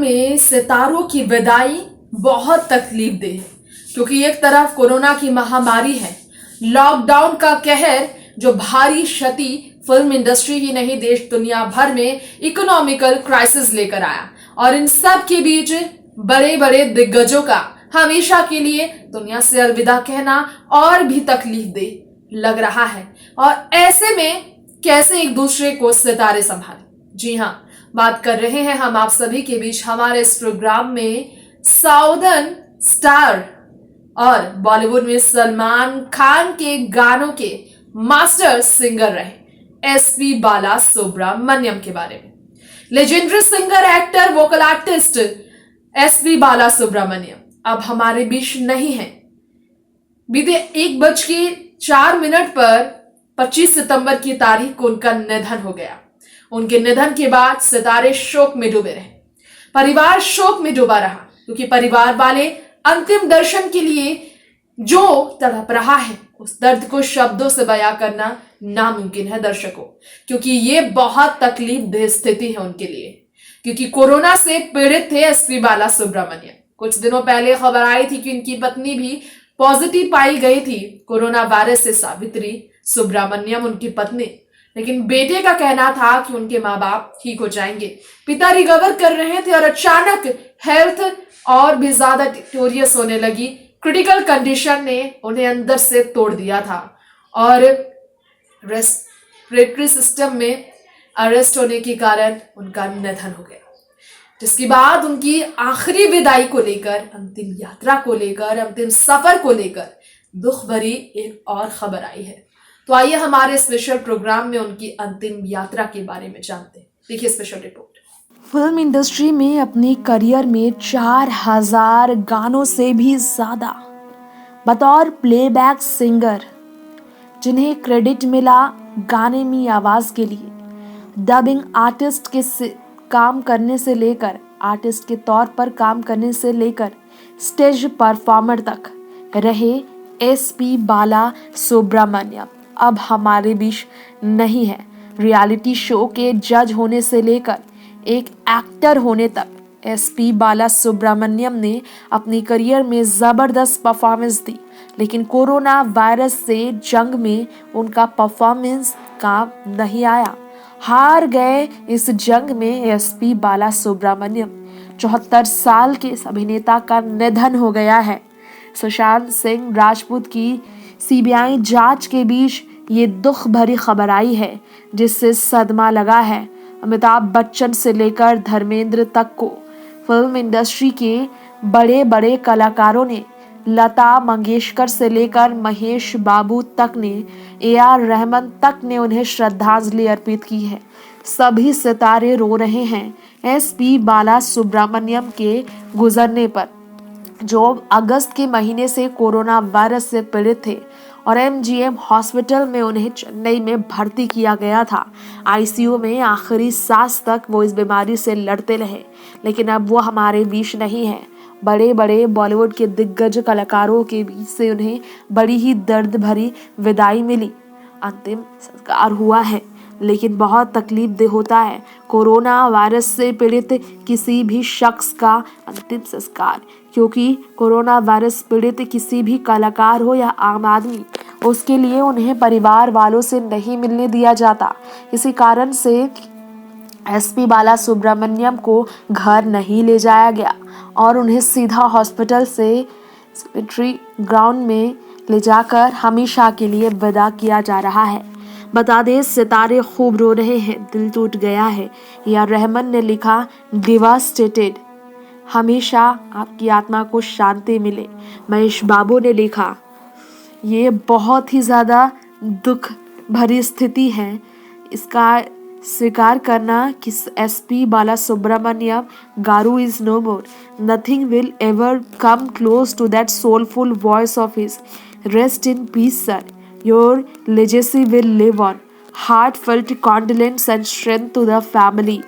में सितारों की विदाई बहुत तकलीफदेह है, क्योंकि एक तरफ कोरोना की महामारी है, लॉकडाउन का कहर जो भारी क्षति फिल्म इंडस्ट्री ही नहीं देश दुनिया भर में इकोनॉमिकल क्राइसिस लेकर आया, और इन सब के बीच बड़े बड़े दिग्गजों का हमेशा के लिए दुनिया से अलविदा कहना और भी तकलीफदेह लग रहा है। और ऐसे में कैसे एक दूसरे को सितारे संभाले। जी हाँ, बात कर रहे हैं हम आप सभी के बीच हमारे इस प्रोग्राम में साउदर्न स्टार और बॉलीवुड में सलमान खान के गानों के मास्टर सिंगर रहे एसपी बाला सुब्रमण्यम के बारे में। Legendary singer, actor, vocal artist SP Bala Subrahmanyam अब हमारे बीच नहीं है। बीते 1:04 पर 25 सितंबर की तारीख को उनका निधन हो गया। उनके निधन के बाद सितारे शोक में डूबे रहे, परिवार शोक में डूबा रहा, क्योंकि परिवार वाले अंतिम दर्शन के लिए जो तड़प रहा है उस दर्द को शब्दों से बयां करना नामुमकिन है दर्शकों, क्योंकि ये बहुत तकलीफदेह स्थिति है उनके लिए, क्योंकि कोरोना से पीड़ित थे एसपी बाला सुब्रमण्यम। कुछ दिनों पहले खबर आई थी कि उनकी पत्नी भी पॉजिटिव पाई गई थी कोरोना वायरस से, सावित्री सुब्रमण्यम उनकी पत्नी। लेकिन बेटे का कहना था कि उनके माँ बाप ठीक हो जाएंगे। पिता रिकवर कर रहे थे और अचानक हेल्थ और भी ज्यादा डिटोरियस होने लगी। क्रिटिकल कंडीशन ने उन्हें अंदर से तोड़ दिया था और रेस्पिरेटरी सिस्टम में अरेस्ट होने के कारण उनका निधन हो गया। जिसके बाद उनकी आखिरी विदाई को लेकर, अंतिम यात्रा को लेकर, अंतिम सफर को लेकर दुख भरी एक और खबर आई है। तो आइए हमारे स्पेशल प्रोग्राम में उनकी अंतिम यात्रा के बारे में जानते हैं। देखिए स्पेशल रिपोर्ट। फिल्म इंडस्ट्री में अपने करियर में 4000 गानों से भी ज्यादा बतौर प्लेबैक सिंगर जिन्हें क्रेडिट मिला गाने में आवाज के लिए, डबिंग आर्टिस्ट के काम करने से लेकर, आर्टिस्ट के तौर पर काम करने से लेकर स्टेज परफॉर्मर तक रहे एसपी बाला सुब्रमण्यम अब हमारे बीच नहीं है। रियलिटी शो के जज होने से लेकर एक एक्टर होने तक एसपी बाला सुब्रमण्यम ने अपनी करियर में जबरदस्त परफॉर्मेंस दी, लेकिन कोरोना वायरस से जंग में उनका परफॉर्मेंस काम नहीं आया। हार गए इस जंग में एसपी बाला सुब्रमण्यम। 74 साल के इस अभिनेता का निधन हो गया है। सुशांत सिंह राजपूत की सीबीआई जांच के बीच ये दुख भरी खबर आई है, जिससे सदमा लगा है। अमिताभ बच्चन से लेकर धर्मेंद्र तक को, फिल्म इंडस्ट्री के बड़े बड़े कलाकारों ने, लता मंगेशकर से लेकर महेश बाबू तक ने, AR रहमान तक ने उन्हें श्रद्धांजलि अर्पित की है। सभी सितारे रो रहे हैं एसपी बाला सुब्रमण्यम के गुजरने पर, जो अगस्त के महीने से कोरोना वायरस से पीड़ित थे और MGM हॉस्पिटल में उन्हें चेन्नई में भर्ती किया गया था। ICU में आखिरी सांस तक वो इस बीमारी से लड़ते रहे, लेकिन अब वो हमारे बीच नहीं है। बड़े बड़े बॉलीवुड के दिग्गज कलाकारों के बीच से उन्हें बड़ी ही दर्द भरी विदाई मिली। अंतिम संस्कार हुआ है, लेकिन बहुत तकलीफदेह होता है कोरोना वायरस से पीड़ित किसी भी शख्स का अंतिम संस्कार, क्योंकि कोरोना वायरस पीड़ित किसी भी कलाकार हो या आम आदमी, उसके लिए उन्हें परिवार वालों से नहीं मिलने दिया जाता। इसी कारण से एसपी बाला सुब्रमण्यम को घर नहीं ले जाया गया और उन्हें सीधा हॉस्पिटल से सेमेट्री ग्राउंड में ले जाकर हमेशा के लिए विदा किया जा रहा है। बता दें, सितारे खूब रो रहे हैं, दिल टूट गया है। AR रहमान ने लिखा, डिवास्टेटेड, हमेशा आपकी आत्मा को शांति मिले। महेश बाबू ने लिखा, ये बहुत ही ज़्यादा दुख भरी स्थिति है, इसका स्वीकार करना कि SP Bala Subrahmanyam garu is no more, nothing will ever come close to that soulful voice of his. Rest in peace sir, your legacy will live on. Heartfelt condolence and strength to the family.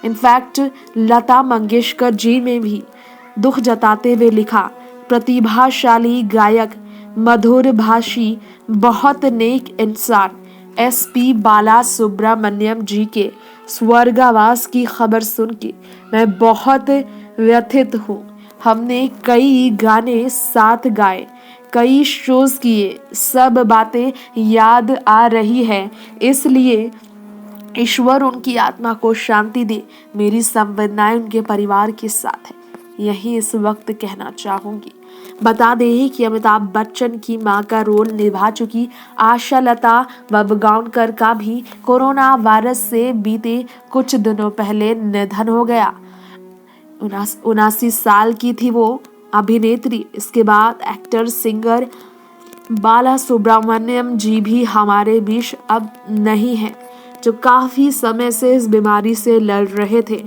In fact, Lata Mangeshkar ji ने भी दुख जताते हुए लिखा, प्रतिभाशाली गायक, मधुर भाषी, बहुत नेक इंसान एसपी बाला सुब्रमण्यम जी के स्वर्गवास की खबर सुन के मैं बहुत व्यथित हूँ। हमने कई गाने साथ गाए, कई शोज किए, सब बातें याद आ रही है, इसलिए ईश्वर उनकी आत्मा को शांति दे। मेरी संवेदनाएं उनके परिवार के साथ है, यही इस वक्त कहना चाहूंगी। बता दें कि अमिताभ बच्चन की मां का रोल निभा चुकी आशा लता बबगांवकर का भी कोरोना वायरस से बीते कुछ दिनों पहले निधन हो गया। 79 साल की थी वो अभिनेत्री। इसके बाद एक्टर सिंगर बाला सुब्रमण्यम जी भी हमारे बीच अब नहीं है, जो काफी समय से इस बीमारी से लड़ रहे थे,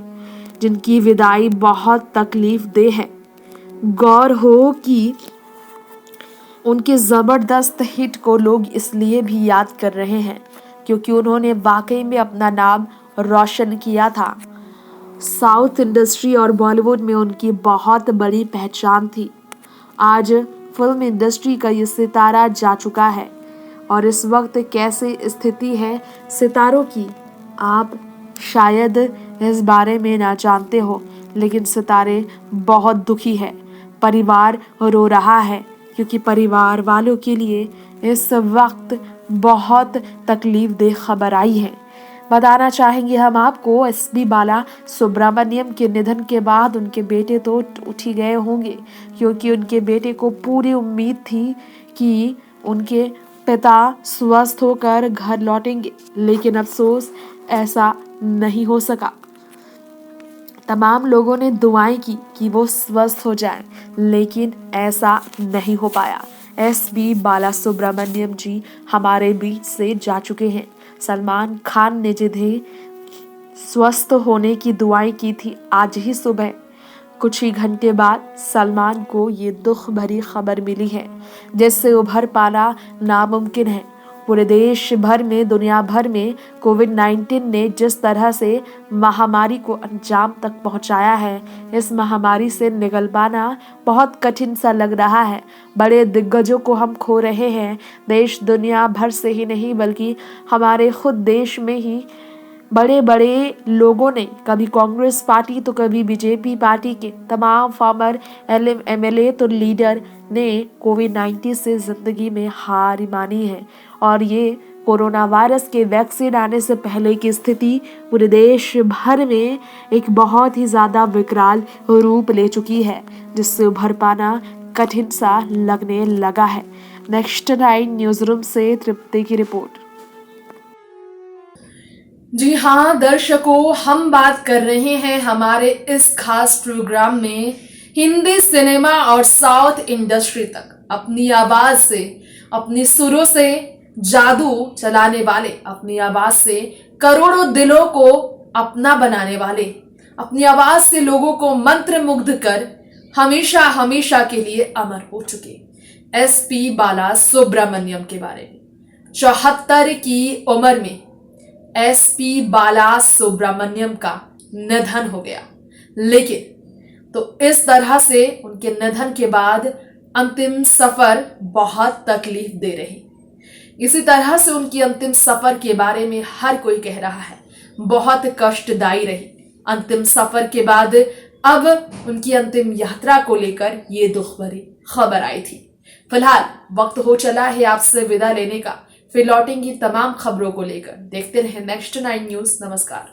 जिनकी विदाई बहुत तकलीफ दे है। गौर हो कि उनके जबरदस्त हिट को लोग इसलिए भी याद कर रहे हैं क्योंकि उन्होंने वाकई में अपना नाम रोशन किया था। साउथ इंडस्ट्री और बॉलीवुड में उनकी बहुत बड़ी पहचान थी। आज फिल्म इंडस्ट्री का ये सितारा जा चुका है और इस वक्त कैसी स्थिति है सितारों की, आप शायद इस बारे में ना जानते हो, लेकिन सितारे बहुत दुखी है। परिवार रो रहा है क्योंकि परिवार वालों के लिए इस वक्त बहुत तकलीफ दे खबर आई है। बताना चाहेंगे हम आपको, एसपी बाला सुब्रमण्यम के निधन के बाद उनके बेटे तो उठ ही गए होंगे, क्योंकि उनके बेटे को पूरी उम्मीद थी कि उनके पिता स्वस्थ होकर घर लौटेंगे, लेकिन अफसोस ऐसा नहीं हो सका। तमाम लोगों ने दुआएं की कि वो स्वस्थ हो जाएं, लेकिन ऐसा नहीं हो पाया। एसपी बाला सुब्रमण्यम जी हमारे बीच से जा चुके हैं। सलमान खान ने जिन्हें स्वस्थ होने की दुआएं की थी, आज ही सुबह कुछ ही घंटे बाद सलमान को ये दुख भरी खबर मिली है, जिससे उभर पाना नामुमकिन है। पूरे देश भर में, दुनिया भर में कोविड-19 ने जिस तरह से महामारी को अंजाम तक पहुंचाया है, इस महामारी से निकल पाना बहुत कठिन सा लग रहा है। बड़े दिग्गजों को हम खो रहे हैं। देश दुनिया भर से ही नहीं, बल्कि हमारे खुद देश में ही बड़े बड़े लोगों ने, कभी कांग्रेस पार्टी तो कभी बीजेपी पार्टी के तमाम फॉर्मर एमएलए तो लीडर ने कोविड-19 से जिंदगी में हार मानी है। और ये कोरोना वायरस के वैक्सीन आने से पहले की स्थिति पूरे देश भर में एक बहुत ही ज्यादा विकराल रूप ले चुकी है, जिससे उभर पाना कठिन सा लगने लगा है। नेक्स्ट 9 न्यूज रूम से तृप्ति की रिपोर्ट। जी हाँ दर्शकों, हम बात कर रहे हैं हमारे इस खास प्रोग्राम में हिंदी सिनेमा और साउथ इंडस्ट्री तक अपनी आवाज से, अपनी सुरों से जादू चलाने वाले, अपनी आवाज से करोड़ों दिलों को अपना बनाने वाले, अपनी आवाज से लोगों को मंत्रमुग्ध कर हमेशा हमेशा के लिए अमर हो चुके एसपी बाला सुब्रमण्यम के बारे में। 74 की उम्र में एसपी बाला सुब्रमण्यम का निधन हो गया, लेकिन तो इस तरह से उनके निधन के बाद अंतिम सफर बहुत तकलीफ दे रही। इसी तरह से उनकी अंतिम सफर के बारे में हर कोई कह रहा है बहुत कष्टदायी रही। अंतिम सफर के बाद अब उनकी अंतिम यात्रा को लेकर ये दुख भरी खबर आई थी। फिलहाल वक्त हो चला है आपसे विदा लेने का, फिर लौटेंगी तमाम खबरों को लेकर। देखते रहें नेक्स्ट 9 न्यूज। नमस्कार।